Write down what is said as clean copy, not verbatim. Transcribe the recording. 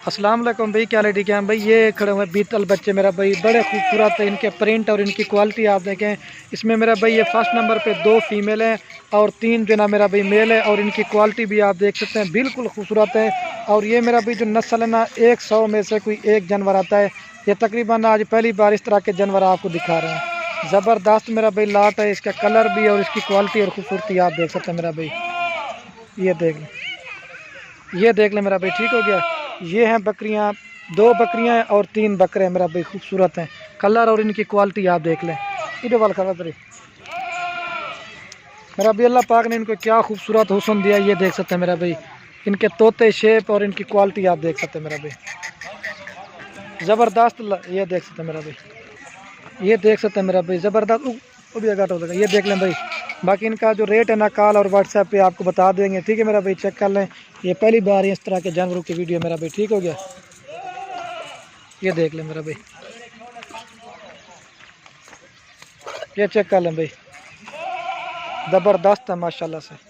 अस्सलाम वालेकुम भाई, क्या लेडी क्या भाई। ये खड़े हुए बीतल बच्चे मेरा भाई, बड़े खूबसूरत है इनके प्रिंट और इनकी क्वालिटी आप देखें। इसमें मेरा भाई ये फर्स्ट नंबर पे 2 फीमेल हैं और 3 जो ना मेरा भाई मेल है, और इनकी क्वालिटी भी आप देख सकते हैं, बिल्कुल खूबसूरत है। और ये मेरा भाई जो नस्ल है ना, 100 में से कोई एक जानवर आता है। ये तकरीबन आज पहली बार इस तरह के जानवर आपको दिखा रहे हैं। ज़बरदस्त मेरा भाई लाट है, इसका कलर भी और इसकी क्वालिटी और खूबसूरती आप देख सकते हैं मेरा भाई। ये देख लें, ये देख लें मेरा भाई, ठीक हो गया। ये हैं बकरियां, 2 बकरियां हैं और 3 बकरे हैं मेरा भाई, खूबसूरत हैं। कलर और इनकी क्वालिटी आप देख लें। इधर वाल कलर मेरा भाई, अल्लाह पाक ने इनको क्या खूबसूरत हुस्न दिया, ये देख सकते हैं मेरा भाई। इनके तोते शेप और इनकी क्वालिटी आप देख सकते हैं मेरा भाई, ज़बरदस्त। ये देख सकते हैं मेरा भाई, ये देख सकते हैं मेरा भाई, ज़बरदस्त। वो भी आघाट हो जाएगा, ये देख लें भाई। बाकी इनका जो रेट है ना, कॉल और व्हाट्सएप पे आपको बता देंगे, ठीक है मेरा भाई। चेक कर लें, ये पहली बार इस तरह के जानवरों की वीडियो मेरा भाई, ठीक हो गया। ये देख लें मेरा भाई, ये चेक कर लें भाई, ज़बरदस्त है माशाल्लाह से।